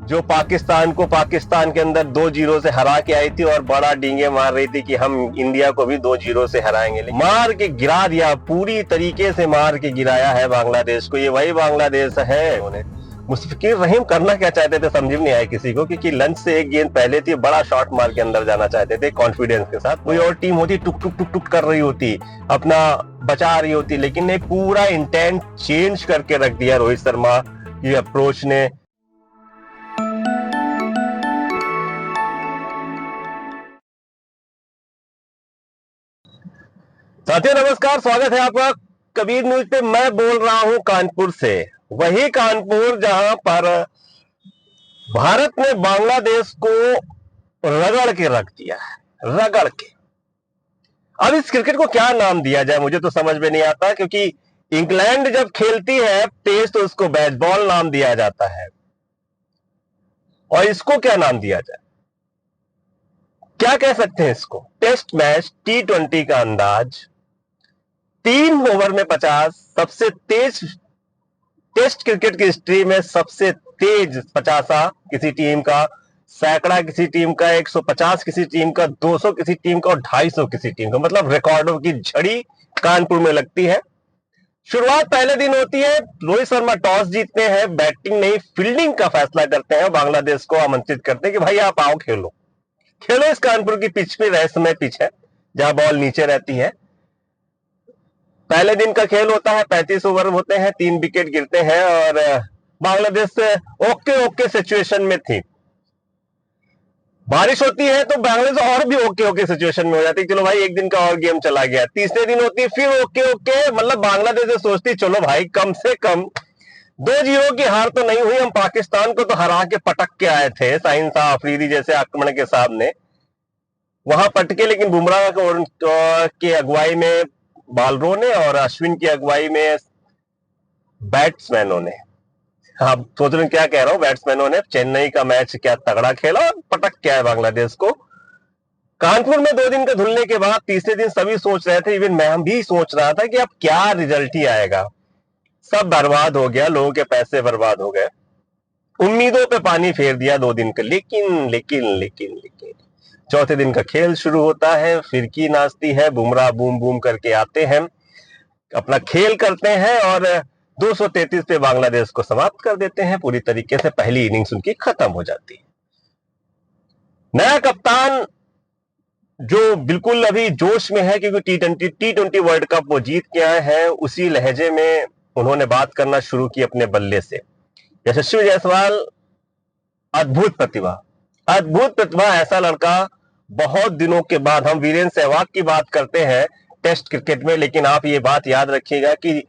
जो पाकिस्तान को पाकिस्तान के अंदर 2-0 से हरा के आई थी और बड़ा डींगे मार रही थी कि हम इंडिया को भी 2-0 से हराएंगे। मार के गिरा दिया, पूरी तरीके से मार के गिराया है बांग्लादेश को। ये वही बांग्लादेश है। उन्हें मुस्तफिजुर रहीम करना क्या चाहते थे समझ में नहीं आया किसी को, क्योंकि लंच से एक गेंद पहले थी, बड़ा शॉट मार के अंदर जाना चाहते थे कॉन्फिडेंस के साथ। कोई और टीम होती टुक टुक टुक टुक कर रही होती, अपना बचा रही होती, लेकिन ने पूरा इंटेंट चेंज करके रख दिया रोहित शर्मा की अप्रोच ने। साथियों नमस्कार, स्वागत है आपका कबीर न्यूज पे। मैं बोल रहा हूं कानपुर से, वही कानपुर जहां पर भारत ने बांग्लादेश को रगड़ के रख दिया है, रगड़ के। अब इस क्रिकेट को क्या नाम दिया जाए मुझे तो समझ में नहीं आता, क्योंकि इंग्लैंड जब खेलती है तेज तो उसको बेसबॉल नाम दिया जाता है, और इसको क्या नाम दिया जाए, क्या कह सकते हैं इसको? टेस्ट मैच, T20 का अंदाज, 3 ओवर में 50, सबसे तेज टेस्ट क्रिकेट की हिस्ट्री में सबसे तेज 50 किसी टीम का, सैकड़ा किसी टीम का, 150 किसी टीम का, 200 किसी टीम का और 250 किसी टीम का। मतलब रिकॉर्डों की झड़ी कानपुर में लगती है। शुरुआत पहले दिन होती है, रोहित शर्मा टॉस जीतते हैं, बैटिंग नहीं फील्डिंग का फैसला करते हैं, बांग्लादेश को आमंत्रित करते हैं कि भाई आप आओ खेलो खेलो। इस कानपुर की पिच में रहस्यमय पिच है जहां बॉल नीचे रहती है। पहले दिन का खेल होता है, 35 ओवर होते हैं, 3 विकेट गिरते हैं और बांग्लादेश से ओके ओके सिचुएशन में थी। बारिश होती है तो बांग्लादेश और भी ओके ओके सिचुएशन में हो जाती है, चलो भाई एक दिन का और गेम चला गया। तीसरे दिन होती है फिर ओके ओके, मतलब बांग्लादेश से सोचती चलो भाई कम से कम 2-0 की हार तो नहीं हुई, हम पाकिस्तान को तो हरा के पटक के आए थे शाहीन शाह अफरीदी जैसे आक्रमण के सामने, वहां पटके। लेकिन बुमराह की अगुवाई में बालरों ने और अश्विन की अगुवाई में बैट्समैनों ने, आप सोच रहे क्या कह रहा हूं, बैट्समैनों ने चेन्नई का मैच क्या तगड़ा खेला और पटक क्या है बांग्लादेश को। कानपुर में 2 दिन का धुलने के बाद तीसरे दिन सभी सोच रहे थे, इवन मैं भी सोच रहा था कि अब क्या रिजल्ट ही आएगा। सब बर्बाद हो गया, लोगों के पैसे बर्बाद हो गए, उम्मीदों पे पानी फेर दिया 2 दिन का। लेकिन लेकिन लेकिन लेकिन चौथे दिन का खेल शुरू होता है, फिरकी नाचती है, बुमराह बूम बूम करके आते हैं, अपना खेल करते हैं और 233 पे बांग्लादेश को समाप्त कर देते हैं। पूरी तरीके से पहली इनिंग्स उनकी खत्म हो जाती है। नया कप्तान जो बिल्कुल अभी जोश में है, क्योंकि टी20 वर्ल्ड कप वो जीत के आए हैं, उसी लहजे में उन्होंने बात करना शुरू की अपने बल्ले से। यशस्वी जायसवाल अद्भुत प्रतिभा, अद्भुत प्रतिभा, ऐसा लड़का बहुत दिनों के बाद। हम वीरेंद्र सहवाग की बात करते हैं टेस्ट क्रिकेट में, लेकिन आप ये बात याद रखिएगा कि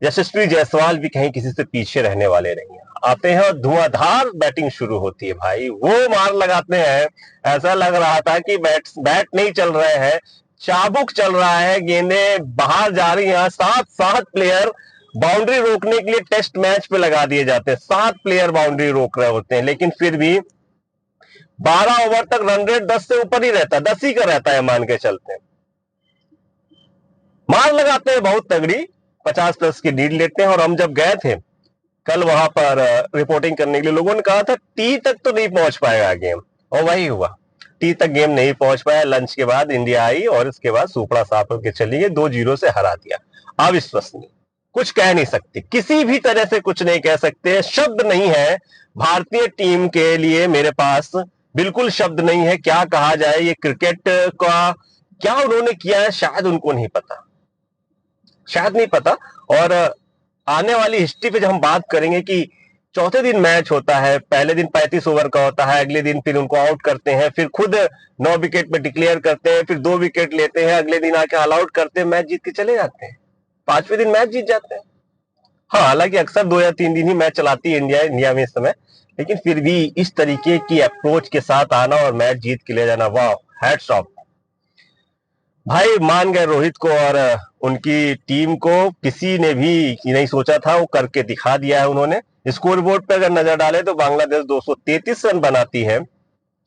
यशस्वी जायसवाल भी कहीं किसी से पीछे रहने वाले नहीं है। आते हैं और धुआंधार बैटिंग शुरू होती है भाई, वो मार लगाते हैं, ऐसा लग रहा था कि बैट नहीं चल रहे हैं, चाबुक चल रहा है, गेंदें बाहर जा रही हैं। 7 प्लेयर बाउंड्री रोकने के लिए टेस्ट मैच पे लगा दिए जाते हैं, 7 प्लेयर बाउंड्री रोक रहे होते हैं, लेकिन फिर भी 12 ओवर तक रन रेट 10 से ऊपर ही रहता है, 10 ही का रहता है मान के चलते हैं। मार लगाते हैं बहुत तगड़ी, 50+ की लीड लेते हैं। और हम जब गए थे कल वहां पर रिपोर्टिंग करने के लिए, लोगों ने कहा था टी तक तो नहीं पहुंच पाएगा गेम, और वही हुआ, टी तक गेम नहीं पहुंच पाया। लंच के बाद इंडिया आई और इसके बाद सुपड़ा साफ होकर चली गई, 2-0 से हरा दिया। अविश्वसनीय, कुछ कह नहीं सकते, किसी भी तरह से कुछ नहीं कह सकते, शब्द नहीं है भारतीय टीम के लिए, मेरे पास बिल्कुल शब्द नहीं है। क्या कहा जाए, ये क्रिकेट का क्या उन्होंने किया है शायद उनको नहीं पता, शायद नहीं पता। और आने वाली हिस्ट्री पे जब हम बात करेंगे कि चौथे दिन मैच होता है, पहले दिन 35 ओवर का होता है, अगले दिन फिर उनको आउट करते हैं, फिर खुद 9 विकेट पे डिक्लेयर करते हैं, फिर 2 विकेट लेते हैं, अगले दिन आके ऑल आउट करते हैं, मैच जीत के चले जाते हैं, 5वें दिन मैच जीत जाते हैं। हाँ, हालांकि अक्सर 2 या 3 दिन ही मैच चलाती है इंडिया में इस समय, लेकिन फिर भी इस तरीके की अप्रोच के साथ आना और मैच जीत के ले जाना, वाह, हैट्स ऑफ भाई। मान गए रोहित को और उनकी टीम को, किसी ने भी नहीं सोचा था, वो करके दिखा दिया है उन्होंने। स्कोर बोर्ड पे अगर नजर डाले तो बांग्लादेश 233 रन बनाती है,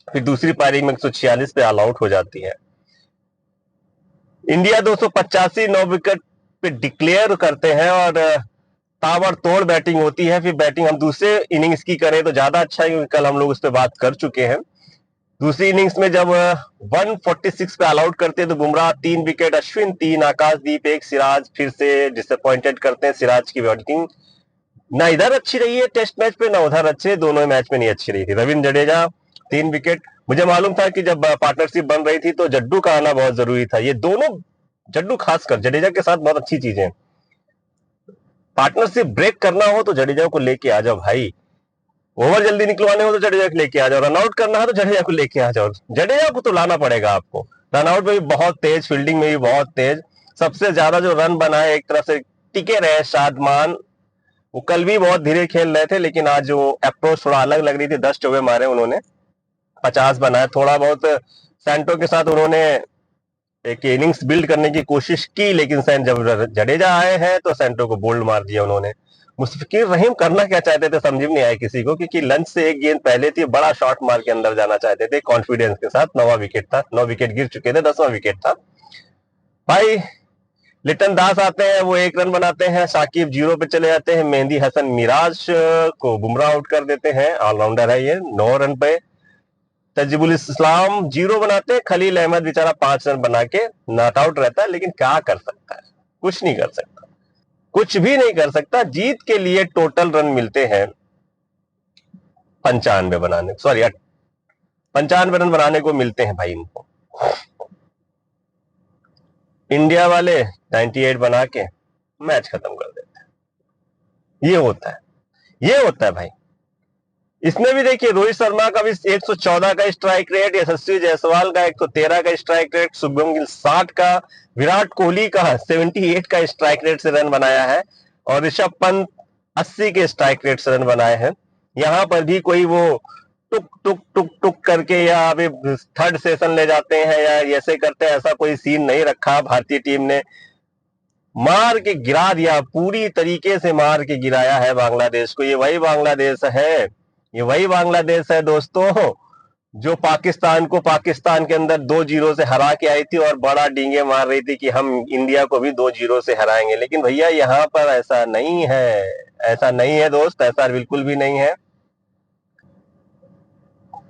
फिर दूसरी पारी में 146 पे ऑल आउट हो जाती है। इंडिया 285 9 विकेट पे डिक्लेयर करते हैं और ताबड़तोड़ बैटिंग होती है। फिर बैटिंग हम दूसरे इनिंग्स की करें तो ज्यादा अच्छा है, क्योंकि कल हम लोग उस पर बात कर चुके हैं। दूसरी इनिंग्स में जब 146 पे ऑल आउट करते हैं तो बुमराह 3 विकेट, अश्विन 3, आकाशदीप 1, सिराज फिर से डिसअपॉइंटेड करते हैं। सिराज की बैटिंग ना इधर अच्छी रही है टेस्ट मैच पे, ना उधर अच्छे, दोनों मैच में नहीं अच्छी रही थी। रविंद्र जडेजा 3 विकेट। मुझे मालूम था कि जब पार्टनरशिप बन रही थी तो जड्डू का आना बहुत जरूरी था। ये दोनों, जड्डू खासकर जडेजा के साथ बहुत अच्छी चीजें, पार्टनरशिप ब्रेक करना हो तो जडेजा को लेके आ जाओ भाई, ओवर जल्दी निकलवाने हो तो जडेजा को लेके आ जाओ, रनआउट करना है तो जडेजा को लेके आ जाओ। जडेजा को तो लाना पड़ेगा आपको। रनआउट में भी बहुत तेज, फील्डिंग में भी बहुत तेज, सबसे ज्यादा जो रन बनाए एक तरफ से टिके रहे शादमान। वो कल भी बहुत धीरे खेल रहे थे, लेकिन आज जो अप्रोच थोड़ा अलग लग रही थी। 10 चौके मारे उन्होंने, 50 बनाए। थोड़ा बहुत सैंटो के साथ उन्होंने एक इनिंग्स बिल्ड करने की कोशिश की, लेकिन जब जडेजा आए हैं तो सैंटो को बोल्ड मार दिया उन्होंने। मुस्तफिजुर रहीम करना क्या चाहते थे समझ में नहीं आया किसी को, क्योंकि लंच से एक गेंद पहले थी, बड़ा शॉट मार के अंदर जाना चाहते थे कॉन्फिडेंस के साथ। 9वां विकेट था, 9 विकेट गिर चुके थे, 10वां विकेट था भाई। लिटन दास आते हैं, वो 1 रन बनाते हैं, साकिब 0 पे चले जाते हैं, मेहंदी हसन मिराज को बुमराह आउट कर देते हैं, ऑलराउंडर है ये, 9 रन पे। तजीबुल इस्लाम 0 बनाते हैं, खलील अहमद बेचारा 5 रन बना के नॉट आउट रहता है, लेकिन क्या कर सकता है, कुछ नहीं कर सकता, कुछ भी नहीं कर सकता। जीत के लिए टोटल रन मिलते हैं 95 रन बनाने को मिलते हैं भाई इनको। इंडिया वाले 98 बना के मैच खत्म कर देते हैं। ये होता है भाई। इसमें भी देखिए, रोहित शर्मा का भी 114 का स्ट्राइक रेट, यशस्वी जायसवाल का 113 का स्ट्राइक रेट, शुभमन गिल 60 का, विराट कोहली का 78 का स्ट्राइक रेट से रन बनाया है, और ऋषभ पंत 80 के स्ट्राइक रेट से रन बनाए हैं। यहां पर भी कोई वो टुक टुक टुक टुक करके या अभी थर्ड सेशन ले जाते हैं या ऐसे करते हैं, ऐसा कोई सीन नहीं रखा। भारतीय टीम ने मार के गिरा दिया, पूरी तरीके से मार के गिराया है बांग्लादेश को। ये वही बांग्लादेश है, ये वही बांग्लादेश है दोस्तों, जो पाकिस्तान को पाकिस्तान के अंदर 2-0 से हरा के आई थी और बड़ा डींगे मार रही थी कि हम इंडिया को भी 2-0 से हराएंगे। लेकिन भैया यहाँ पर ऐसा नहीं है, ऐसा नहीं है दोस्त, ऐसा बिल्कुल भी नहीं है।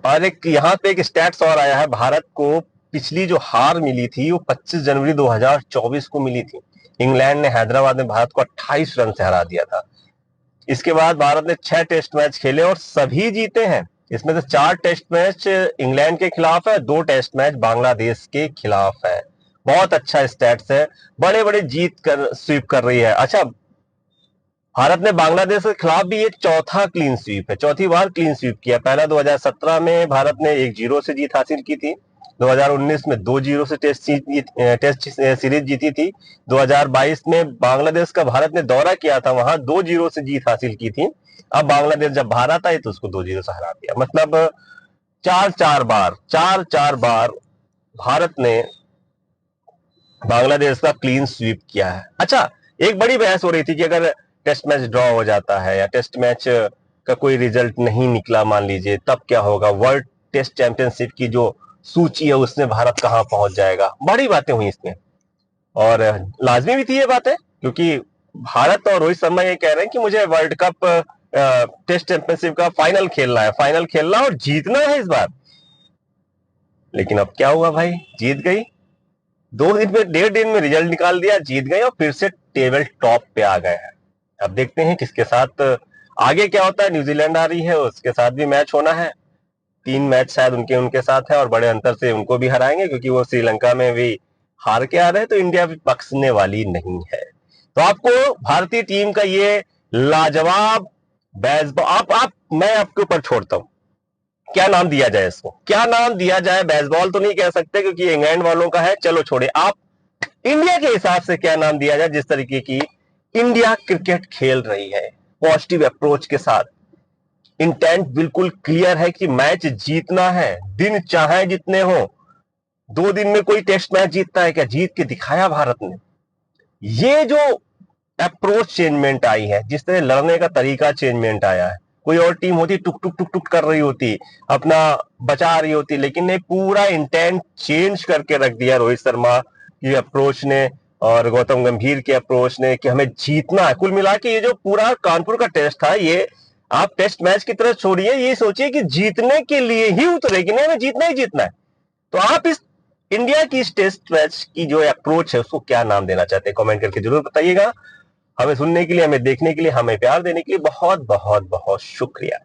और एक यहाँ पे एक स्टैट्स और आया है, भारत को पिछली जो हार मिली थी वो 25 जनवरी 2024 को मिली थी। इंग्लैंड ने हैदराबाद में भारत को 28 रन से हरा दिया था। इसके बाद भारत ने 6 टेस्ट मैच खेले और सभी जीते हैं। इसमें से 4 टेस्ट मैच इंग्लैंड के खिलाफ है, 2 टेस्ट मैच बांग्लादेश के खिलाफ है। बहुत अच्छा स्टैट्स है, बड़े बड़े जीत कर स्वीप कर रही है। अच्छा, भारत ने बांग्लादेश के खिलाफ भी ये चौथा क्लीन स्वीप है, चौथी बार क्लीन स्वीप किया। पहला 2017 में भारत ने 1-0 से जीत हासिल की थी, 2019 में 2-0 से टेस्ट सीरीज जीती थी, 2022 में बांग्लादेश का भारत ने दौरा किया था, वहां 2-0 से जीत हासिल की थी। अब बांग्लादेश जब भारत आई तो उसको 2-0 से हरा दिया। मतलब 4 बार भारत ने बांग्लादेश का क्लीन स्वीप किया है। अच्छा, एक बड़ी बहस हो रही थी कि अगर टेस्ट मैच ड्रॉ हो जाता है या टेस्ट मैच का कोई रिजल्ट नहीं निकला मान लीजिए, तब क्या होगा, वर्ल्ड टेस्ट चैंपियनशिप की जो सूची है उसमें भारत कहां पहुंच जाएगा। बड़ी बातें हुई इसमें, और लाजमी भी थी ये बातें, क्योंकि भारत और रोहित शर्मा ये कह रहे हैं कि मुझे वर्ल्ड कप टेस्ट चैंपियनशिप का फाइनल खेलना है, फाइनल खेलना और जीतना है इस बार। लेकिन अब क्या हुआ भाई, जीत गई, 2 दिन में, 1.5 दिन में रिजल्ट निकाल दिया, जीत गए और फिर से टेबल टॉप पे आ गए हैं। अब देखते हैं किसके साथ आगे क्या होता है। न्यूजीलैंड आ रही है, उसके साथ भी मैच होना है, 3 मैच शायद उनके साथ है, और बड़े अंतर से उनको भी हराएंगे, क्योंकि वो श्रीलंका में भी हार के आ रहे हैं, तो इंडिया भी बख्शने वाली नहीं है। तो आपको भारतीय टीम का ये लाजवाब बेसबॉल, आप मैं आपके ऊपर छोड़ता हूं, क्या नाम दिया जाए इसको, क्या नाम दिया जाए। बेसबॉल तो नहीं कह सकते क्योंकि इंग्लैंड वालों का है, चलो छोड़े। आप इंडिया के हिसाब से क्या नाम दिया जाए, जिस तरीके की इंडिया क्रिकेट खेल रही है, पॉजिटिव अप्रोच के साथ, इंटेंट बिल्कुल क्लियर है कि मैच जीतना है, दिन चाहे जितने हो। 2 दिन में कोई टेस्ट मैच जीतता है क्या, जीत के दिखाया भारत ने। ये जो अप्रोच चेंजमेंट आई है, जिस तरह लड़ने का तरीका चेंजमेंट आया है, कोई और टीम होती टुक टुक टुक टुक कर रही होती, अपना बचा रही होती, लेकिन ने पूरा इंटेंट चेंज करके रख दिया रोहित शर्मा की अप्रोच ने। और गौतम गंभीर के अप्रोच ने कि हमें जीतना है। कुल मिला के ये जो पूरा कानपुर का टेस्ट था, ये आप टेस्ट मैच की तरह छोड़िए, ये सोचिए कि जीतने के लिए ही उतरे कि नहीं, हमें जीतना ही जीतना है। तो आप इस इंडिया की इस टेस्ट मैच की जो अप्रोच है उसको क्या नाम देना चाहते हैं, कमेंट करके जरूर बताइएगा। हमें सुनने के लिए, हमें देखने के लिए, हमें प्यार देने के लिए बहुत बहुत बहुत शुक्रिया।